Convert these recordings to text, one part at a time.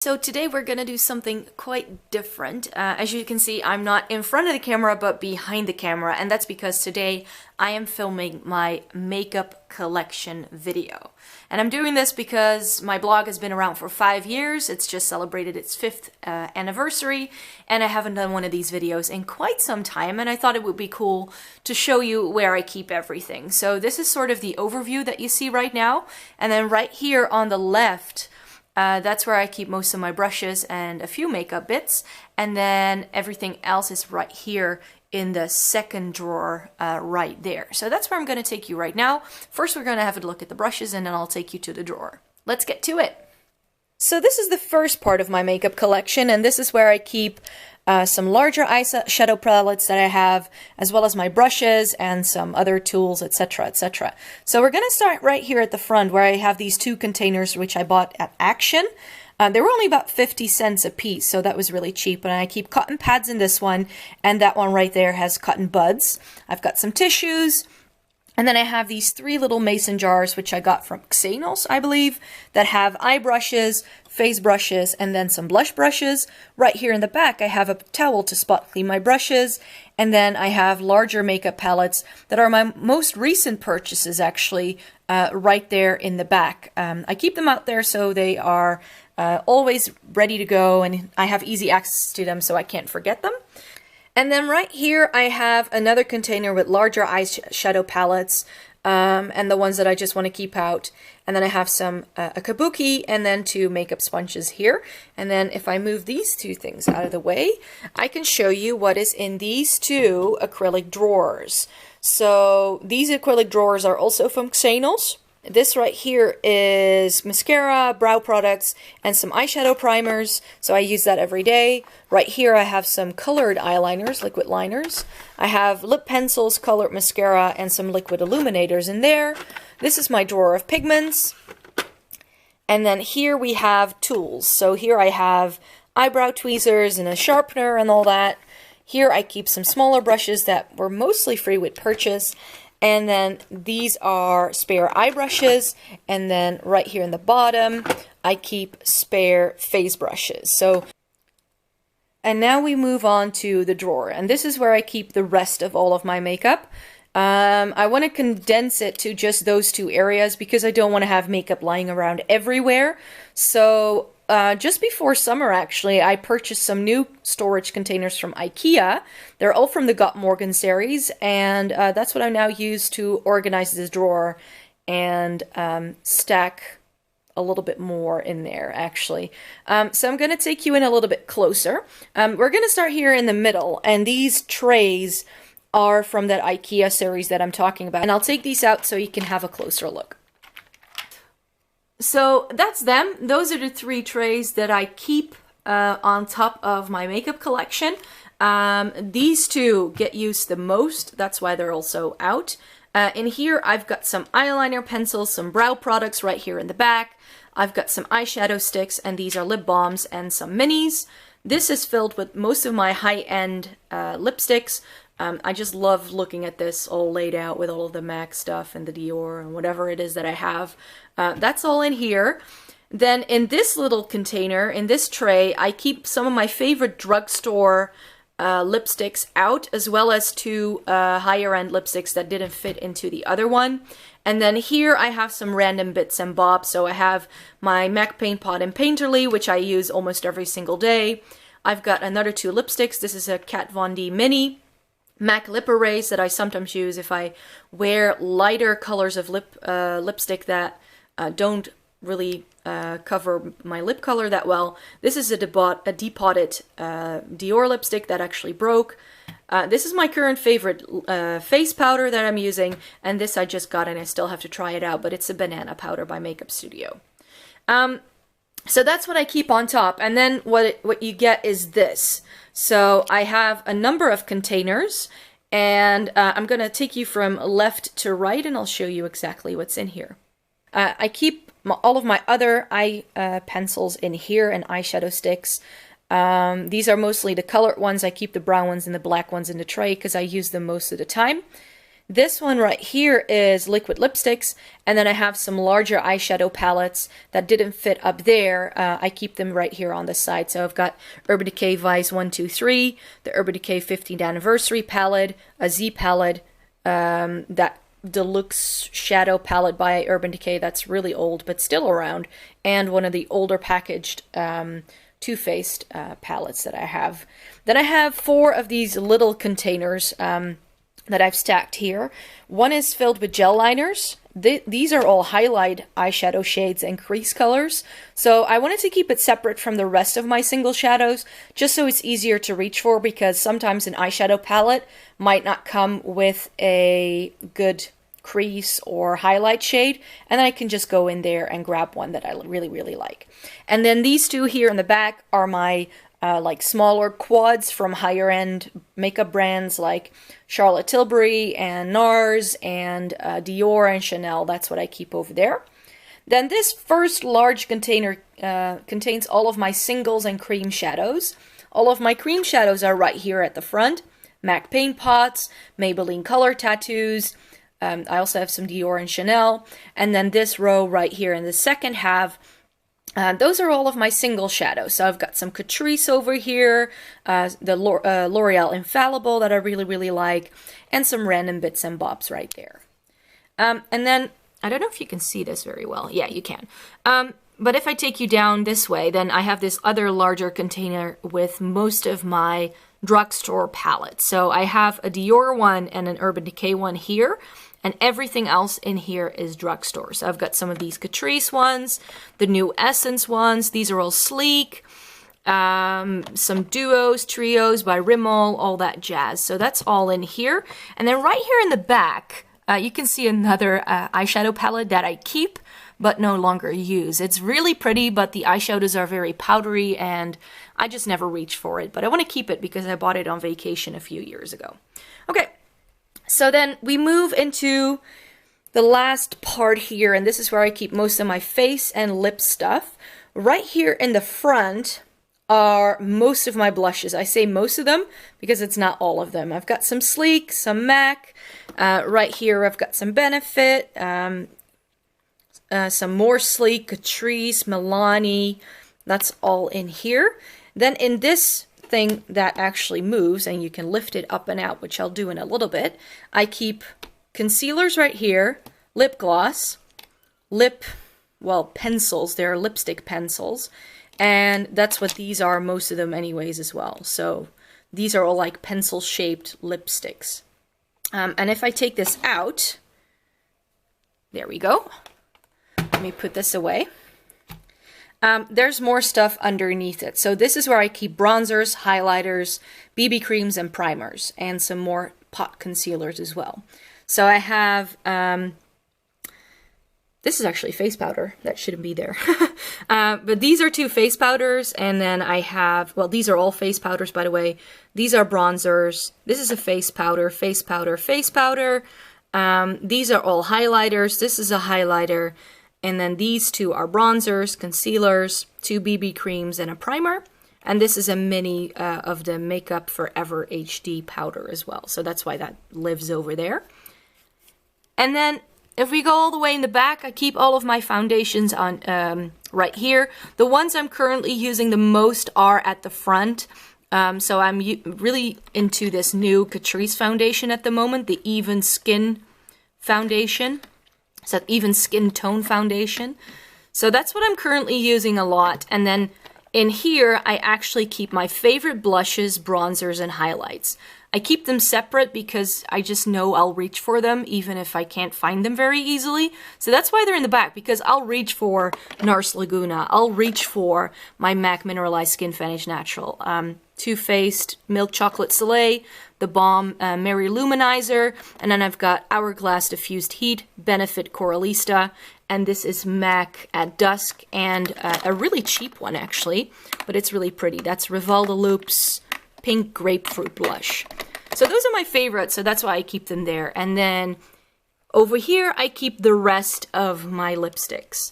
So today we're going to do something quite different. As you can see, I'm not in front of the camera, but behind the camera, and that's because today I am filming my makeup collection video. And I'm doing this because my blog has been around for 5 years. It's just celebrated its 5th anniversary, and I haven't done one of these videos in quite some time, and I thought it would be cool to show you where I keep everything. So this is sort of the overview that you see right now, and then right here on the left, that's where I keep most of my brushes and a few makeup bits, and then everything else is right here in the second drawer right there. So that's where I'm going to take you right now. First we're going to have a look at the brushes, and then I'll take you to the drawer. Let's get to it. So this is the first part of my makeup collection, and this is where I keep some larger eyeshadow palettes that I have, as well as my brushes and some other tools, etc., etc. So we're going to start right here at the front, where I have these 2 containers which I bought at Action. They were only about 50 cents a piece, so that was really cheap. And I keep cotton pads in this one, and that one right there has cotton buds. I've got some tissues. And then I have these 3 little mason jars, which I got from Xenos, I believe, that have eye brushes, face brushes, and then some blush brushes. Right here in the back, I have a towel to spot clean my brushes. And then I have larger makeup palettes that are my most recent purchases, actually, right there in the back. I keep them out there so they are always ready to go, and I have easy access to them so I can't forget them. And then right here I have another container with larger eyeshadow palettes and the ones that I just want to keep out. And then I have some a kabuki and then 2 makeup sponges here. And then if I move these 2 things out of the way, I can show you what is in these 2 acrylic drawers. So these acrylic drawers are also from Xenos. This right here is mascara, brow products, and some eyeshadow primers, so I use that every day. Right here I have some colored eyeliners, liquid liners. I have lip pencils, colored mascara, and some liquid illuminators in there. This is my drawer of pigments. And then here we have tools. So here I have eyebrow tweezers and a sharpener and all that. Here I keep some smaller brushes that were mostly free with purchase. And then these are spare eye brushes, and then right here in the bottom I keep spare face brushes. And now we move on to the drawer, and this is where I keep the rest of all of my makeup. I want to condense it to just those 2 areas because I don't want to have makeup lying around everywhere. So just before summer, actually, I purchased some new storage containers from IKEA. They're all from the Got Morgan series, and that's what I now use to organize this drawer and stack a little bit more in there, actually. So I'm going to take you in a little bit closer. We're going to start here in the middle, and these trays are from that IKEA series that I'm talking about. And I'll take these out so you can have a closer look. So that's them. Those are the 3 trays that I keep on top of my makeup collection. These 2 get used the most. That's why they're also out. In here, I've got some eyeliner pencils, some brow products right here in the back. I've got some eyeshadow sticks, and these are lip balms and some minis. This is filled with most of my high-end lipsticks. I just love looking at this all laid out with all of the MAC stuff and the Dior and whatever it is that I have. That's all in here. Then in this little container, in this tray, I keep some of my favorite drugstore lipsticks out, as well as 2 higher end lipsticks that didn't fit into the other one. And then here I have some random bits and bobs. So I have my MAC Paint Pot and Painterly, which I use almost every single day. I've got another 2 lipsticks. This is a Kat Von D Mini. MAC Lip Erase that I sometimes use if I wear lighter colors of lipstick that don't really cover my lip color that well. This is a depotted Dior lipstick that actually broke. This is my current favorite face powder that I'm using, and this I just got and I still have to try it out, but it's a banana powder by Makeup Studio. So that's what I keep on top, and then what you get is this. So I have a number of containers, and I'm going to take you from left to right, and I'll show you exactly what's in here. I keep all of my other eye pencils in here and eyeshadow sticks. These are mostly the colored ones. I keep the brown ones and the black ones in the tray because I use them most of the time. This one right here is liquid lipsticks, and then I have some larger eyeshadow palettes that didn't fit up there. I keep them right here on the side. So I've got Urban Decay Vice 123, the Urban Decay 15th Anniversary palette, a Z palette, that deluxe shadow palette by Urban Decay that's really old but still around, and one of the older packaged Too Faced palettes that I have. Then I have 4 of these little containers that I've stacked here. One is filled with gel liners. These are all highlight eyeshadow shades and crease colors. So I wanted to keep it separate from the rest of my single shadows, just so it's easier to reach for, because sometimes an eyeshadow palette might not come with a good crease or highlight shade, and then I can just go in there and grab one that I really, really like. And then these 2 here in the back are my like smaller quads from higher end makeup brands like Charlotte Tilbury and NARS and Dior and Chanel. That's what I keep over there. Then this first large container contains all of my singles and cream shadows. All of my cream shadows are right here at the front. MAC Paint Pots, Maybelline Color Tattoos. I also have some Dior and Chanel. And then this row right here in the second half, those are all of my single shadows. So I've got some Catrice over here, the L'Oreal Infallible that I really, really like, and some random bits and bobs right there. And then, I don't know if you can see this very well. Yeah, you can. But if I take you down this way, then I have this other larger container with most of my drugstore palettes. So I have a Dior one and an Urban Decay one here, and everything else in here is drugstore. So I've got some of these Catrice ones, the new Essence ones. These are all sleek. Some duos, trios by Rimmel, all that jazz. So that's all in here. And then right here in the back, you can see another eyeshadow palette that I keep but no longer use. It's really pretty, but the eyeshadows are very powdery and I just never reach for it. But I want to keep it because I bought it on vacation a few years ago. Okay, so then we move into the last part here, and this is where I keep most of my face and lip stuff. Right here in the front are most of my blushes. I say most of them because it's not all of them. I've got some Sleek, some MAC. Right here I've got some Benefit, some more Sleek, Catrice, Milani. That's all in here. Then in this thing that actually moves, and you can lift it up and out, which I'll do in a little bit, I keep concealers right here, lip gloss, pencils. They're lipstick pencils. And that's what these are, most of them anyways as well. So these are all like pencil-shaped lipsticks. And if I take this out, there we go. Let me put this away. There's more stuff underneath it. So this is where I keep bronzers, highlighters, BB creams, and primers, and some more pot concealers as well. So I have, this is actually face powder. That shouldn't be there. But these are 2 face powders, and then I have, well, these are all face powders, by the way. These are bronzers. This is a face powder, face powder, face powder. These are all highlighters. This is a highlighter. And then these 2 are bronzers, concealers, 2 BB creams, and a primer. And this is a mini of the Makeup Forever HD powder as well. So that's why that lives over there. And then if we go all the way in the back, I keep all of my foundations on right here. The ones I'm currently using the most are at the front. So I'm really into this new Catrice foundation at the moment, the Even Skin foundation. So Even Skin Tone foundation. So that's what I'm currently using a lot. And then in here, I actually keep my favorite blushes, bronzers, and highlights. I keep them separate because I just know I'll reach for them even if I can't find them very easily. So that's why they're in the back, because I'll reach for NARS Laguna. I'll reach for my MAC Mineralized Skin Finish Natural. Too Faced Milk Chocolate Soleil, the Balm Mary Luminizer, and then I've got Hourglass Diffused Heat, Benefit Coralista, and this is MAC at Dusk, and a really cheap one actually, but it's really pretty. That's Rivalda Loops Pink Grapefruit Blush. So those are my favorites, so that's why I keep them there. And then over here, I keep the rest of my lipsticks.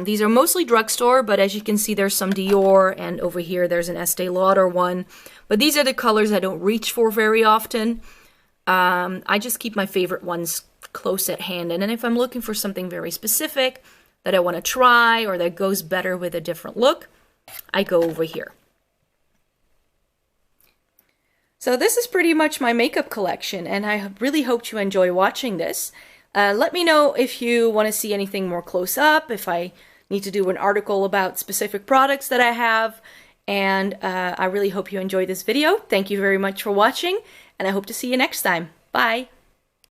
These are mostly drugstore, but as you can see, there's some Dior, and over here there's an Estee Lauder one. But these are the colors I don't reach for very often. I just keep my favorite ones close at hand. And then if I'm looking for something very specific that I want to try or that goes better with a different look, I go over here. So this is pretty much my makeup collection, and I really hope you enjoy watching this. Let me know if you want to see anything more close up, if I need to do an article about specific products that I have, and I really hope you enjoyed this video. Thank you very much for watching, and I hope to see you next time. Bye!